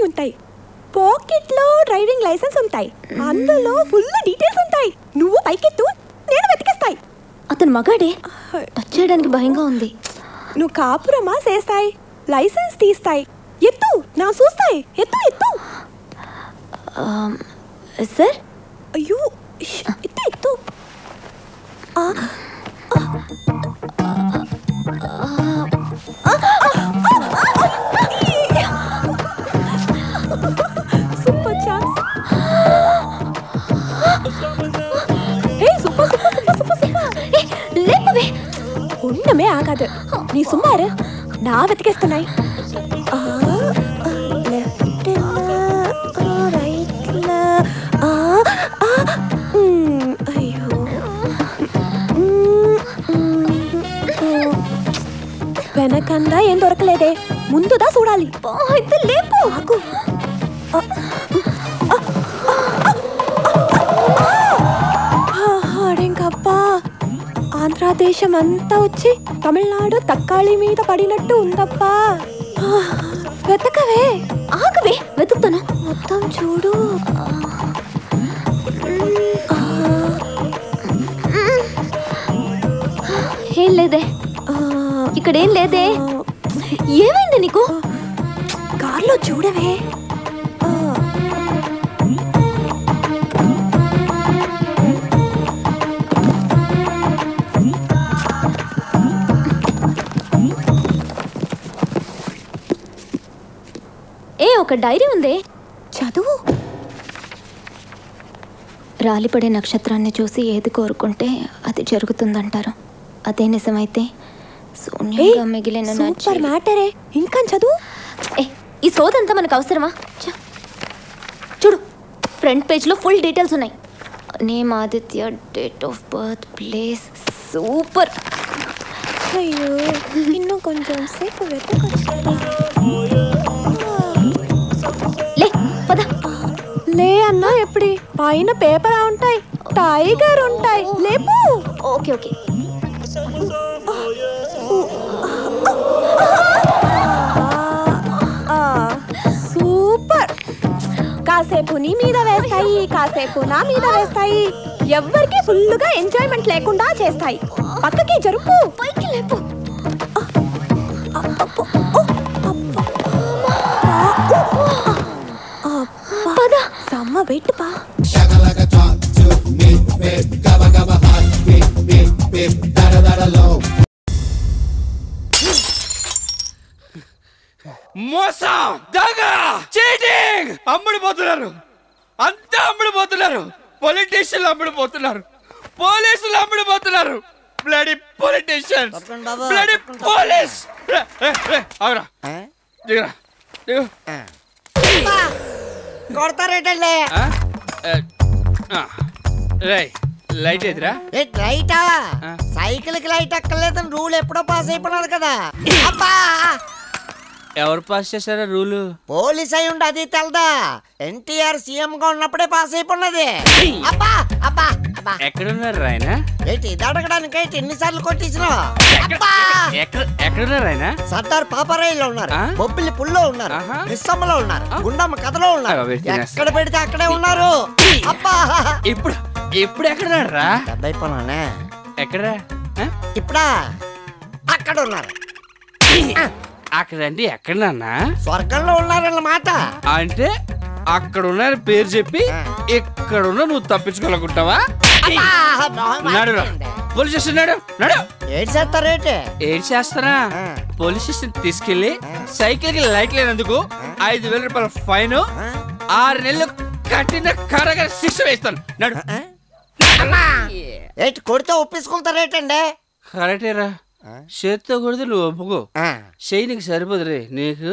ఉంటాయి పాకెట్లో driving licence ఉంటాయి అందులో ఫుల్ డీటెయిల్స్ ఉంటాయి నువ్వు పైకెత్తు నేను వెతికిస్తాయి అతను మగాడే టచ్ చేయడానికి భయంగా ఉంది నువ్వు కాపురమా చేస్తాయి లైసెన్స్ తీస్తాయి ఎత్తు నా చూస్తాయి ఎత్తు ఎత్తు సార్ అయ్యో ఎత్తు ఎత్తు super chance hey super super super super లేపవే ఉన్నమే ఆగదు నీ సుమారు నా వెతికేస్తున్నాయి వెనకందా ఏం దొరకలేదే ముందుదా చూడాలి అయితే లేపు ఆగు అడేంకప్పా ఆంధ్రదేశం అంతా వచ్చి తమిళనాడు తక్కాళి మీద పడినట్టు ఉందప్పా వెతకవే ఆగవే వెతుకుతాను మొత్తం చూడు ఏం లేదే ఇక్కడేం లేదే ఏమైంది నీకు కార్లో చూడవే ఒక డైరీ ఉంది చదువు రాలిపడే నక్షత్రాన్ని చూసి ఏది కోరుకుంటే అది జరుగుతుందంటారు అదే నిజమైతే శూన్యంగా మిగిలిన సూపర్ మ్యాటరే ఇంకా చదువు ఈ సోదంతా మనకు అవసరమా చూడు ఫ్రంట్ పేజ్లో ఫుల్ డీటెయిల్స్ ఉన్నాయి name Aditya date of birth place super అయ్యో ఇన్నో కొంచెం సేపు వెతకొచ్చాలి లే పద లే అన్నా ఎప్పుడు పైన పేపర్ ఉంటాయి టైగర్ ఉంటాయి లేపు ఓకే ఓకే సూపర్ కాసేపు నీ మీద వేస్తాయి కాసేపు నా మీద వేస్తాయి ఎవ్వరికి ఫుల్గా ఎంజాయ్మెంట్ లేకుండా చేస్తాయి పక్కకి జరుపు పైకి లేపు పద సమ్మ వెయిట్ పా మోసం దగ చీటింగ్ అమ్ముడుపోతున్నారు అంతా అమ్ముడుపోతున్నారు పొలిటీషియన్లు అమ్ముడుపోతున్నారు పోలీసులు అమ్ముడుపోతున్నారు బ్లడీ పొలిటీషియన్స్ బ్లడీ పోలీస్ అవురా దిగరా దిగు కొడతారేటండి లైట్ ఎదురా లైటా సైకిల్ కి లైట్ ఎక్కలేదని రూల్ ఎప్పుడో పాస్ అయిపోయినారు కదా అబ్బా ఎవరు పాస్ చేశారా రూలు పోలీస్ అయి ఉండి అది తెలదా ఎన్టీఆర్ సీఎం గా ఉన్నప్పుడే పాస్ అయిపోయినది అబ్బా అబ్బా అబ్బా ఎక్కడున్నారు ఆయన ఏంటి ఇది అడగడానికి ఏంటి ఎన్నిసార్లు కొట్టించిన ఎక్కడున్నారు ఆయన సర్దార్ పాపారాయిలో ఉన్నారు బొబ్బిలి పుల్లో ఉన్నారు నిస్సమ్మలో ఉన్నారు గుండమ్మ కథలో ఉన్నారు ఎక్కడ పెడితే అక్కడే ఉన్నారు అబ్బా ఇప్పుడు ఇప్పుడు ఎక్కడున్నారు రా అయిపోయినానే ఎక్కడా ఇప్పుడా అక్కడ ఉన్నారు అక్కడంటే ఎక్కడన్నా స్వర్గంలో ఉన్నారన్నమాట అంటే అక్కడ ఉన్న పేరు చెప్పి ఎక్కడున్నా నువ్వు తప్పించుకోవాలనుకుంటావా నడు పోలీస్ స్టేషన్ నడు నడు ఏడు చేస్తారేంటి ఏడు చేస్తారా పోలీస్ స్టేషన్ తీసుకెళ్లి సైకిల్ కి లైట్ లేనందుకు 5,000 రూపాయల ఫైన్ 6 నెలలు కఠిన కారాగార శిక్ష వేస్తాను నడు ఏంటి కొడితే ఒప్పించుకుంటారేటండి కరెక్టేరా చేత్తో కొడితే నువ్వు ఒప్పుకో చెయ్యి నీకు సరిపోదు రే నీకు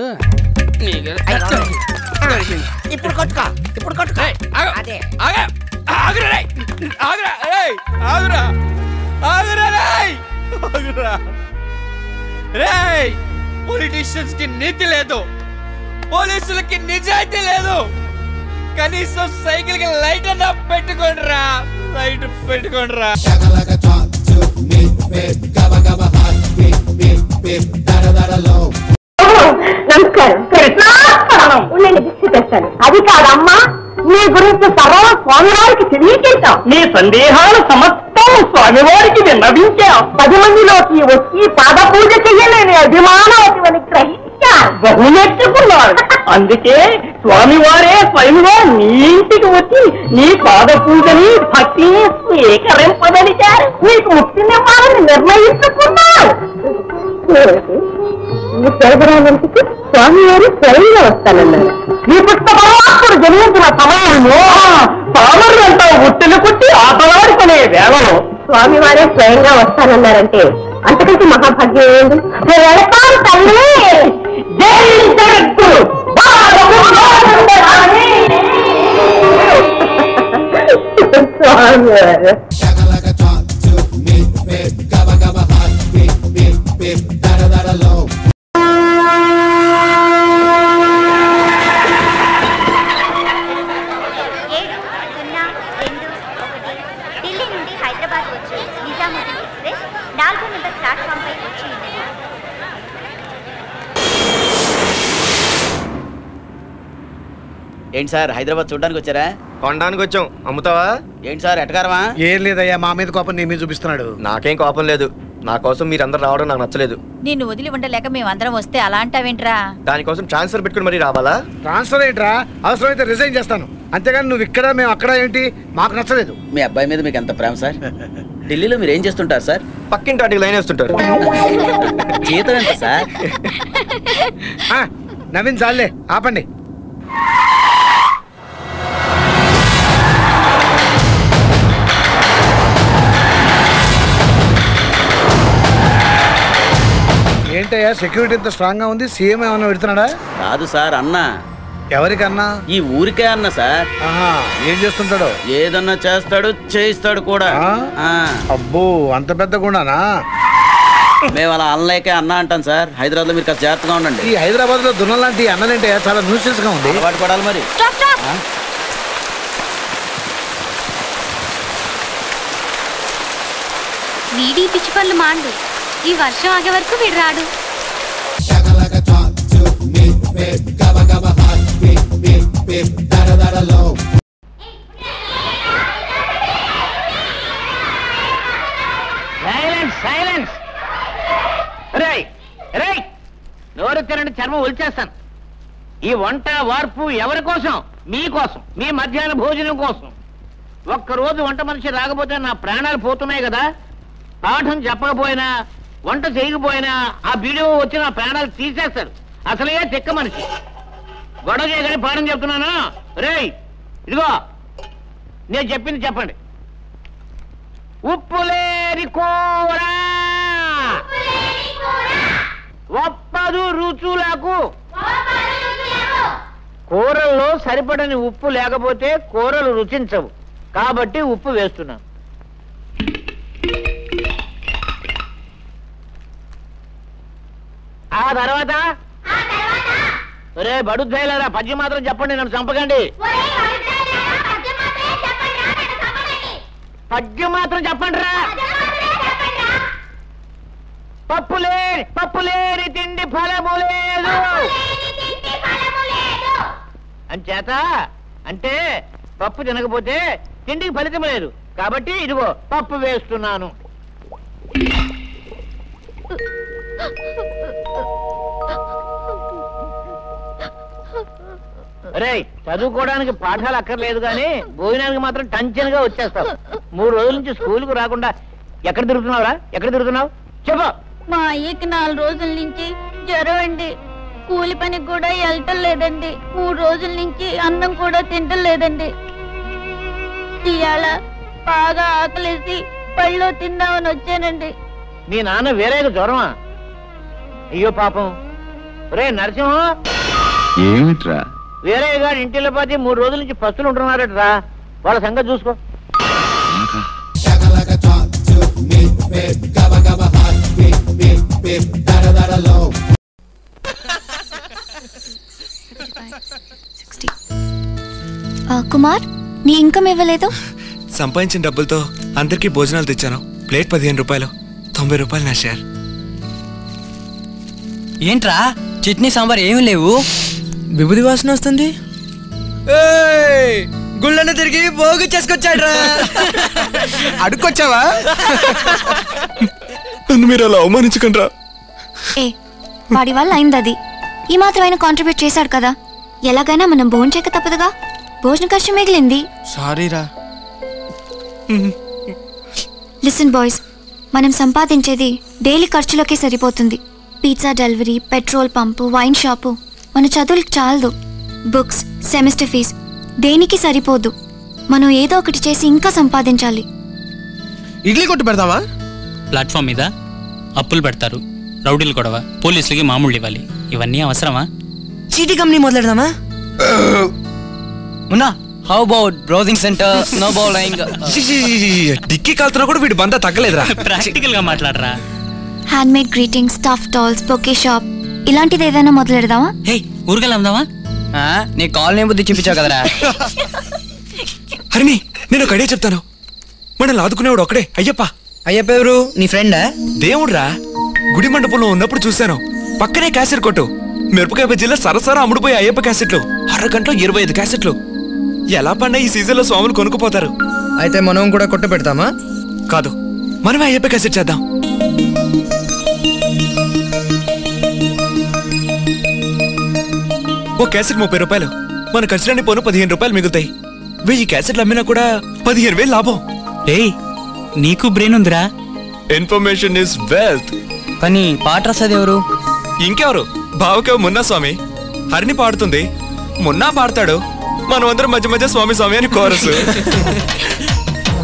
ఇప్పుడు కొట్టుకో ఇప్పుడు కొట్టుకో అదే పొలిటీషియన్స్ కి నీతి లేదు పోలీసులకి నిజాయితీ లేదు కనీసం సైకిల్ కి లైట్ అన్నా పెట్టుకోండి రా లైట్ పెట్టుకోండి రా నమస్కారం అది కాదమ్మా, నీ గురించి సర్వం స్వామివారికి తెలియచేశాం. నీ సందేహాలు సమస్తం స్వామివారికి విన్నవించాం. 10 మందిలోకి వచ్చి పాద పూజ చెయ్యలేని అభిమానవతివని గ్రహించా బహుమెచ్చుకున్నారు. అందుకే స్వామివారే స్వయంగా నీ ఇంటికి వచ్చి నీ పాద పూజని భక్తిని స్వీకరింపదలిచారు. నీకు ముక్తినివ్వాలని నిర్ణయించుకున్నారు. ఈ పేదరామంటికి స్వామివారు స్వయంగా వస్తానన్నారు. ఈ పుస్తకప్పుడు జన్మించిన సమయంలో పామరులంతా ఉట్టెలు కుట్టి ఆటలాడుకునే వేళలో స్వామివారే స్వయంగా వస్తానన్నారంటే అంతకంటే మహాభాగ్యం ఏంటి? వెళతాను తల్లి. జై జగద్గురు స్వామివారు. ఢిల్లీ నుండి హైదరాబాద్ వచ్చే నిజాముద్దీన్ ఎక్స్ప్రెస్ 4వ నెంబర్ ప్లాట్ఫామ్ పై వచ్చి ఉన్నది. ఏంటి సార్ హైదరాబాద్ చూడడానికి వచ్చారా? కొనడానికి వచ్చాం. అమ్ముతావా? ఏంటి సార్ ఎటకారమా? ఏం లేదయ్యా, మా మీద కోపం నీ మీద చూపిస్తున్నాడు. నాకేం కోపం లేదు. నా కోసం మీరందరూ రావడం నాకు నచ్చలేదు. నిన్ను వదిలి ఉండలేక మేమందరం వస్తే అలా అంటావేంట్రా? దానికోసం ట్రాన్స్ఫర్ పెట్టుకుని మరీ రావాలా? ట్రాన్స్ఫర్ ఏంట్రా? అవసరమైతే రిజైన్ చేస్తాను, అంతేగాని నువ్వు ఇక్కడ మేము అక్కడ ఏంటి మాకు నచ్చలేదు. మీ అబ్బాయి మీద మీకు ఎంత ప్రేమ సార్? ఢిల్లీలో మీరు ఏం చేస్తుంటారు సార్? పక్కింటి వాటికి లైన్ వేస్తుంటారు. జీతం ఎంత సార్? నవీన్ చాలే, ఆపండి. ఏంటయ్యా సెక్యూరిటీ ఇంత స్ట్రాంగ్ గా ఉంది? సీఎం ఏమన్నా పెడుతున్నాడా? కాదు సార్, అన్న. ఎవరికన్నా? ఈ ఊరికే అన్న సార్. ఏం చేస్తుంటాడు? ఏదన్నా చేస్తాడు, చేయిస్తాడు కూడా. అబ్బో, అంత పెద్ద గుణానా? మేము అలా అన్నలేకే అన్న అంటాం సార్. హైదరాబాద్ లో మీరు కాస్త జాగ్రత్తగా ఉండండి. ఈ హైదరాబాద్ లో దున్న లాంటి అన్నలేంటే చాలా న్యూసెన్స్ గా ఉంది. అలవాటు పడాలి మరి. వీడి పిచ్చి పనులు మాండు. ఈ వర్షం ఆగే వరకు వీడు రాడు. సైలెన్స్. నోరు తినండి, చర్మం ఒలిచేస్తాను. ఈ వంట వార్పు ఎవరి కోసం? మీకోసం, మీ మధ్యాహ్న భోజనం కోసం. ఒక్కరోజు వంట మనిషి రాకపోతే నా ప్రాణాలు పోతున్నాయి కదా. పాఠం చెప్పకపోయినా, వంట చేయకపోయినా ఆ వీడియో వచ్చి నా ప్రాణాలు తీసేస్తాడు. అసలే చెక్క మనిషి. గొడవ చేయగానే పాఠం చెప్తున్నాను. రేయ్, ఇదిగో నేను చెప్పింది చెప్పండి. ఉప్పులేని కూర ఒప్పదు రుచులకు. కూరల్లో సరిపడని ఉప్పు లేకపోతే కూరలు రుచించవు. కాబట్టి ఉప్పు వేస్తున్నాను. ఆ తర్వాత రే బడుద్దాయిలారా, పద్యం మాత్రం చెప్పండి, నన్ను చంపకండి. పద్యం మాత్రం చెప్పండి రా. పప్పులేని తిండి ఫలము లేదు అంచేత, అంటే పప్పు తినకపోతే తిండికి ఫలితం లేదు. కాబట్టి ఇదిగో పప్పు వేస్తున్నాను. రే, చదువుకోవడానికి పాఠాలు అక్కర్లేదు కానీ భోజనానికి మాత్రం టెన్షన్ గా వచ్చేస్తావు. 3 రోజుల నుంచి స్కూల్కు రాకుండా ఎక్కడ తిరుగుతున్నావురా? ఎక్కడ తిరుగుతున్నావు చెప్పు. మా అయ్యకి 4 రోజుల నుంచి జ్వరం అండి. కూలి పనికి కూడా వెళ్ళటం లేదండి. 3 రోజుల నుంచి అన్నం కూడా తింటం లేదండి. ఇవాళ బాగా ఆకలేసి పళ్ళు తిందామని వచ్చానండి. మీ నాన్న వేరేగా జ్వరమా? అయ్యో పాపం. రే నరసింహం, ఏమిట్రా? వేరేగా ఇంటిలో పోతే 3 రోజుల నుంచి పస్తులు ఉంటున్నారట్రా. వాళ్ళ సంగతి చూసుకో. కుమార్, నీ ఇన్కమ్ ఇవ్వలేదు? సంపాదించిన డబ్బులతో అందరికీ భోజనాలు తెచ్చాను. ప్లేట్ 15 రూపాయలు, 90 రూపాయలు నా షేర్. ఏంట్రా చట్నీ సాంబార్ ఏమీ లేవు? విభూది వాసన వస్తుంది. గుళ్ళను తిరిగి పోగు చేసుకొచ్చాడు. అడుక్కొచ్చావా? నన్ను మీరు అలా అవమానించకండ్రా. వాడి వల్ల అయింది అది. ఈ మాత్రమైన కాంట్రిబ్యూట్ చేశాడు కదా, ఎలాగైనా మనం భోజనం చేయక తప్పదుగా. భోజన ఖర్చు మిగిలింది. సారీరా. లిసన్ బాయ్స్, మనం సంపాదించేది డైలీ ఖర్చులకే సరిపోతుంది. Pizza delivery, petrol pump, wine shop. మన చదువులకు చాలదు. బుక్స్, సెమిస్టర్ ఫీజ్ దేనికి సరిపోదు. మనం ఏదో ఒకటి చేసి ఇంకా సంపాదించాలి. ఇడ్లీ కొట్టు పెడతావా? ప్లాట్ఫామ్ మీద అప్పులు పెడతారు, రౌడీలు గొడవ, పోలీసులకి మామూలు ఇవ్వాలి. ఇవన్నీ అవసరమా? చీటీ కంపెనీ మొదలెడదామా? ఉన్నా how about browsing center, no bowling. డిక్కీ కాల్తున్నా కూడా వీడి బంద తగ్గలేదురా. ప్రాక్టికల్ గా మాట్లాడరా. Hand made greetings, stuff dolls, bouquet shop ఇలాంటిది ఏదైనా మొదలెడదామా? ఊరికెళ్ళి అమ్దామా? నీ కాలనీ బుద్ధి చూపించావు కదరా. హరిని, నేను ఒక ఐడియా చెప్తాను. మనల్ని ఆదుకునేవాడు ఒకడే, అయ్యప్ప. అయ్యప్ప ఎవరు? నీ ఫ్రెండా? దేవుడ్రా. గుడి మండపంలో ఉన్నప్పుడు చూశాను. పక్కనే క్యాసెట్ కొట్టు. మిరపకాయ బజ్జీలో సరసర అమ్ముడుపోయే అయ్యప్ప క్యాసెట్లు. అరగంటలో 25 క్యాసెట్లు. ఎలా పడినా ఈ సీజన్ లో స్వాములు కొనుక్కుపోతారు. అయితే మనం కూడా కొట్టు పెడతామా? కాదు, మనమే అయ్యప్ప క్యాసెట్ చేద్దాం. ఓ క్యాసెట్ 30 రూపాయలు. మన ఖర్చులన్నీ పోను 15 రూపాయలు మిగులుతాయి. 1000 క్యాసెట్లు అమ్మినా కూడా 15,000 లాభం. నీకు బ్రెయిన్ ఉందిరా. Information is wealth. కానీ పాట రాసేది ఎవరు? ఇంకెవరు? బావకే మున్నా స్వామి. హరిని పాడుతుంది, మున్నా పాడతాడు. మనం అందరం మధ్య మధ్య స్వామి స్వామి అని కోరసు.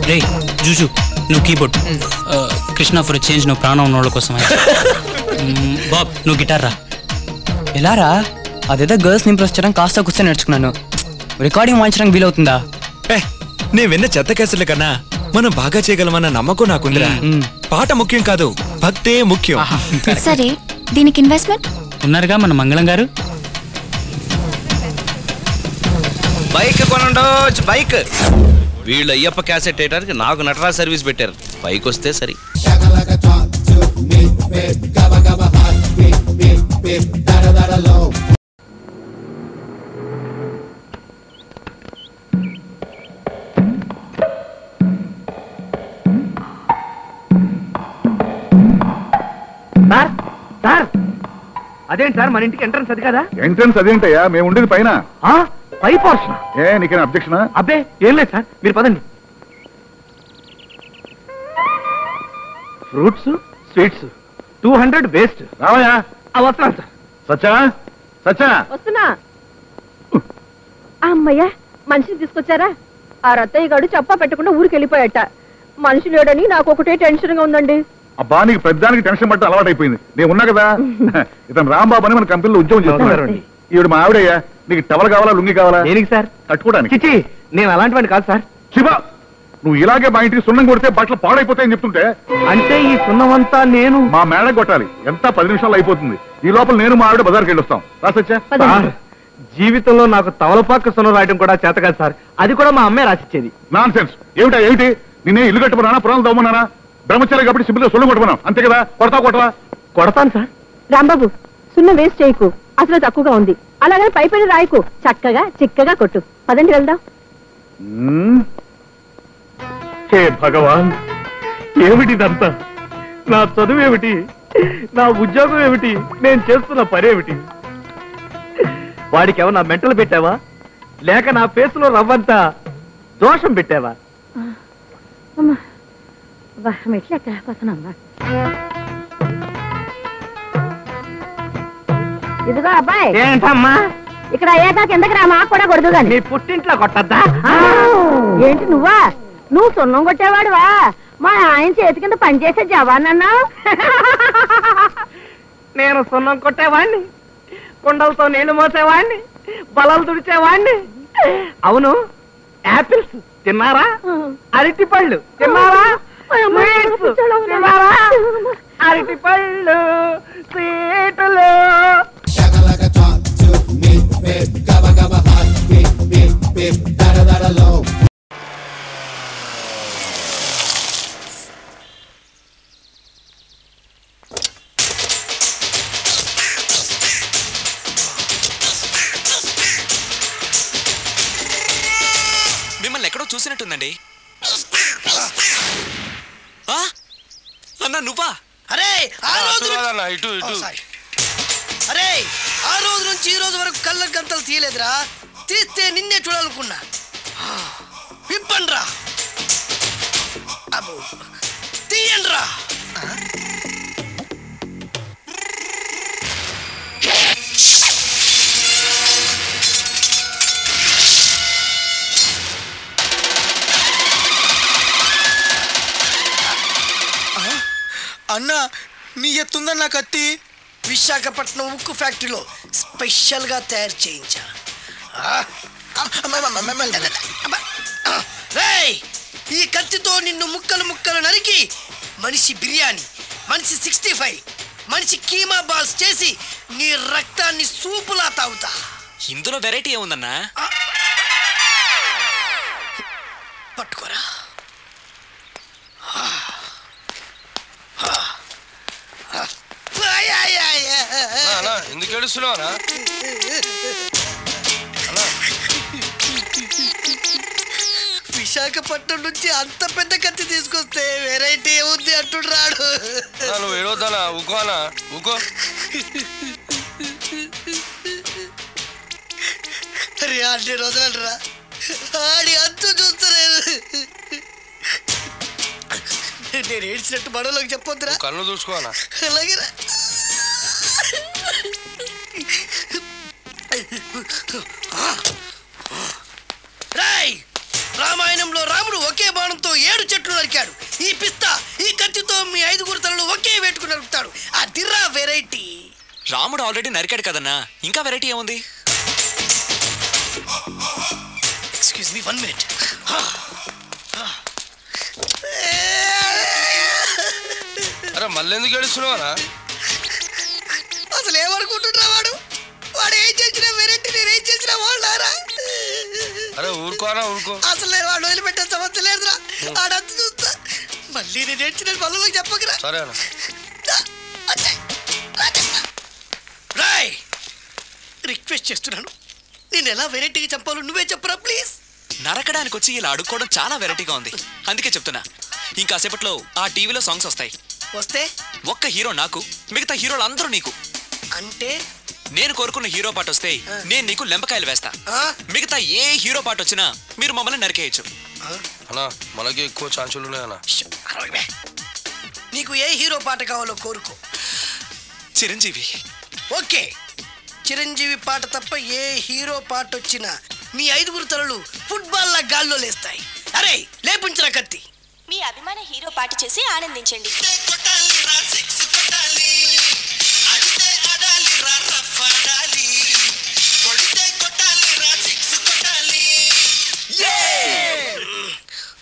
రే జూజు, నువ్వు కీబోర్డ్. కృష్ణ ఫర్ చేంజ్ నువ్వు ప్రాణం ఉన్నోళ్ళ కోసం. బాబ్ నువ్వు గిటార్ రా. ఎలా రా? అదేదో గర్ల్స్ ఇంప్రెస్ చేయడం కాస్త కూర్చొని నేర్చుకున్నాను. రికార్డింగ్ వాయించడానికి వీలవుతుందా? నేను విన్న చెత్త కేసుల కన్నా మనం బాగా చేయగలమన్న నమ్మకం నాకుందిరా. పాట ముఖ్యం కాదు, భక్తే ముఖ్యం. సరే, దీనికి ఇన్వెస్ట్మెంట్ ఉన్నారుగా మన మంగళం గారు. బైక్ కొనండో, బైక్. వీళ్ళు అయ్యప్ప క్యాసెట్ వేయడానికి నాకు నటరా సర్వీస్ పెట్టారు. బైక్ వస్తే సరి. సార్ సార్, అదేంటి సార్ మన ఇంటికి ఎంట్రన్స్ అది కదా? ఎంట్రన్స్ అదేంటయ్యా, మేము ఉండేది పైన. పై పోర్షన్. నీకేనా అబ్జెక్షనా? అబ్బే ఏం లేదు సార్, మీరు పదండి. Fruits, sweets 200 waste. రావయా. వస్తున్నాను సార్. సచ్చా సచ్చా వస్తున్నా. అమ్మయ్యా, మనిషిని తీసుకొచ్చారా? ఆ రత్తయ్య గారు చెప్పా పెట్టకుండా ఊరికి వెళ్ళిపోయాట. మనిషి లేడని నాకు ఒకటే టెన్షన్ గా ఉందండి. అబ్బా, నీకు పెద్దానికి టెన్షన్ పట్టు అలవాటు అయిపోయింది. నేను ఉన్నా కదా. ఇతను రాంబాబు అని మన కంపెనీలో ఉద్యోగం చేస్తున్నాడు. ఈవిడ మా ఆవిడయ్యా. నీకు టవల్ కావాలా, లుంగి కావాలా? దేనికి సార్? కట్టుకోవడానికి. చిచి, నేను అలాంటి వాడిని కాదు సార్. శివ, నువ్వు ఇలాగే మా ఇంటికి సున్నం కొడితే బట్టలు పాడైపోతాయని చెప్తుంటే. అంటే ఈ సున్నమంతా నేను మా మేడ కొట్టాలి. ఎంత 10 నిమిషాలు అయిపోతుంది. ఈ లోపల నేను మా ఆవిడ బజార్కి వెళ్ళొస్తాం. రాసొచ్చా? జీవితంలో నాకు తవలపాక సున్నం రాయడం కూడా చేత కాదు సార్. అది కూడా మా అమ్మే రాసిచ్చేది. Non sense. ఏమిటా ఏమిటి? నిన్నే ఇల్లు కట్టుకున్నానా, పురాణాలు తవ్వమన్నానా? బ్రహ్మచారి కాబట్టి సింపుల్గా సున్నం కొట్టుకున్నాం, అంతే కదా. కొడతావు కొట్టవా? కొడతాను సార్. రాంబాబు, సున్న వేస్ట్ చేయకు. అసలు తక్కువగా ఉంది. అలాగని పై పైన రాయకు. చక్కగా చిక్కగా కొట్టు. పదండి వెళ్దాం. హే భగవాన్, ఏమిటిదంతా? నా చదువు ఏమిటి? నా ఉద్యోగం ఏమిటి? నేను చేస్తున్న పనేమిటి? వాడికి ఏమన్నా మెంటలు పెట్టావా? లేక నా ఫేసులో రవ్వంతా దోషం పెట్టావా? ఇదిగో అబ్బాయి. ఏంటమ్మా? ఇక్కడ అయ్యాక కిందకి రా, మాకు కూడా కొడదు గాని. నీ పుట్టింట్లో కొట్టద్దా? ఏంటి నువ్వా? నువ్వు సున్నం కొట్టేవాడువా? మా ఆయన చేతి కింద పనిచేసే జవాన్ అన్నావు. నేను సున్నం కొట్టేవాణ్ణి, కుండలతో నీళ్లు మోసేవాణ్ణి, బలలు తుడిచేవాణ్ణి. అవును, యాపిల్స్ తిన్నారా? అరటి పళ్ళు తిన్నారా? తిన్నారా? అరటి పళ్ళు, స్వీటులు. మిమ్మల్ని ఎక్కడో చూసినట్టుందండి. అన్నా నువ్వా? అరే ఆ రోజు అరే ఆ రోజు నుంచి ఈ రోజు వరకు కళ్ళ గంతలు తీయలేదురా. తీస్తే నిన్నే చూడాలనుకున్నా. విప్పండ్రా, అబ్బో తీయండ్రా. అన్నా నీ ఎత్తుందన్న కత్తి విశాఖపట్నం ఉక్కు ఫ్యాక్టరీలో స్పెషల్గా తయారు చేయించా. రేయ్, ఈ కత్తితో నిన్ను ముక్కలు ముక్కలు నరికి మనిషి బిర్యానీ, మనిషి 65, మనిషి కీమా బాల్స్ చేసి నీ రక్తాన్ని సూపులా తాగుతా. ఇందులో వెరైటీ ఏముందన్నా? పట్టుకోరా. ఎందుకు ఏడుస్తున్నావా? విశాఖపట్నం నుంచి అంత పెద్ద కత్తి తీసుకొస్తే వెరైటీ ఏముంది అంటున్నాడు. నువ్వు ఏడవద్దానా? ఊకోనా? ఊకో. అరే అన్ని రోజులరా ఆడి అంతు చూస్తలేదు. నేను ఏడ్చినట్టు బడవలోకి చెప్పొద్దురా. కళ్ళు చూసుకోనా? అలాగేరా. రాయ్, రామాయణంలో రాముడు ఒకే బాణంతో 7 చెట్లు నరికాడు. ఈ పిస్తా ఈ కత్తితో మీ 5 తలలు ఒకే వేటుకు నరుకుతాడు. ఆ దిర్రా వెరైటీ. రాముడు ఆల్రెడీ నరికాడు కదన్నా, ఇంకా వెరైటీ ఏముంది? Excuse me 1 minute. అరే మళ్ళీ ఎందుకు ఏడుస్తున్నావా? అసలు ఏమనుకుంటున్నా వాడు? వాడు ఏం చేసిన వెరైటీ, నేను ఏం చేసిన వాళ్ళారా? అరే ఊరుకోనా? ఊరుకో. అసలు నేను వాడు వదిలిపెట్టే సమస్య లేదురా. ఆడంత చూస్తా. మళ్ళీ నేను ఏడ్చిన పనులకు చెప్పకరా. సరే రాయ్, రిక్వెస్ట్ చేస్తున్నాను, నేను ఎలా వెరైటీగా చంపాలో నువ్వే చెప్పరా ప్లీజ్. నరకడానికి వచ్చి ఇలా అడుక్కోవడం చాలా వెరైటీగా ఉంది, అందుకే చెప్తున్నా. ఇంకాసేపట్లో ఆ టీవీలో సాంగ్స్ వస్తాయి. వస్తే ఒక్క హీరో నాకు, మిగతా హీరోలు అందరూ నీకు. అంటే నేను కోరుకున్న హీరో పాట వస్తే నేను నీకు లెంపకాయలు వేస్తా. మిగతా ఏ హీరో పాట వచ్చినా మీరు మమ్మల్ని నరికేయచ్చు. అన్నా మనకి ఎక్కువ ఛాన్సులు ఉన్నాయన్నా. నీకు ఏ హీరో పాట కావాలో కోరుకో. చిరంజీవి. ఓకే, చిరంజీవి పాట తప్ప ఏ హీరో పాట వచ్చినా మీ 5 తలలు ఫుట్బాల్ లా గాల్లో లేస్తాయి. అరే లేపుంచిన కత్తి. మీ అభిమాన హీరో పాట చేసి ఆనందించండి.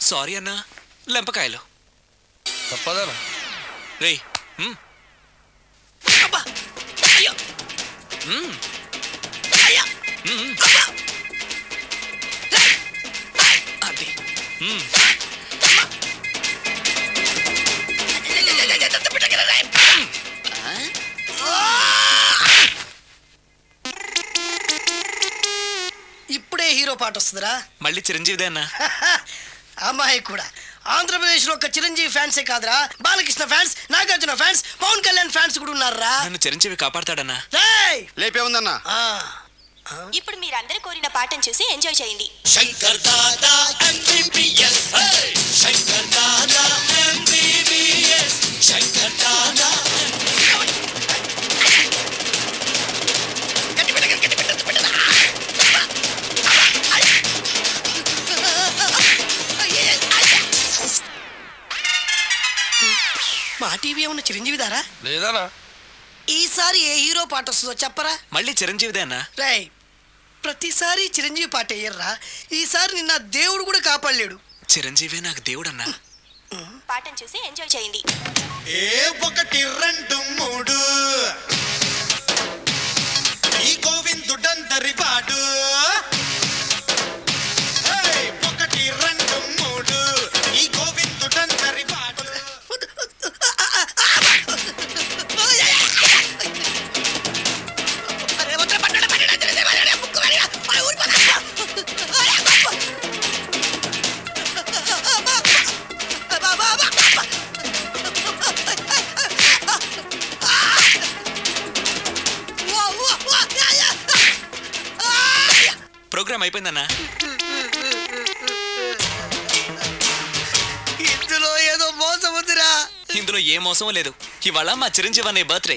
సారీ అన్నా, లెంపకాయలు తప్పదనా? రేయ్ ఇప్పుడే హీరో పాట వస్తుందిరా. మళ్ళీ చిరంజీవిదే అన్నా. అమ్మాయి కూడా ఆంధ్రప్రదేశ్ లో ఒక చిరంజీవి ఫ్యాన్సే కాదురా, Balakrishna fans, Nagarjuna fans, Pawan Kalyan fans కూడా ఉన్నారా. నన్ను చిరంజీవి కాపాడతాడన్నా. లేపే ఉందన్నా. ఇప్పుడు మీరందరూ కోరిన పాటను చూసి ఎంజాయ్ చేయండి. Shankar Dada MBBS, Shankar Dada MBBS, Shankar Dada. మా టీవీ ఏమన్నా చిరంజీవి దారా? లేదనా. ఈసారి ఏ హీరో పాట వస్తుందో చెప్పరా. మళ్ళీ చిరంజీవిదే అన్నా. రై, ప్రతిసారి చిరంజీవి పాట వేయర్రా. ఈసారి నిన్న దేవుడు కూడా కాపాడలేడు. చిరంజీవి నాకు దేవుడు అన్నా. పాటను చూసి ఎంజాయ్ చేయండి. 1 2 3 ఈ గోవిందుడందరి వాడు. 1 2 3 ఈ గోవిందుడందరి వాడు. ప్రోగ్రామ్ అయిపోయిందన్నా. ఇందులో ఏదో మోసం ఉందిరా. ఇందులో ఏ మోసం లేదు. ఇవాళ మా చిరంజీవి అనే బర్త్డే.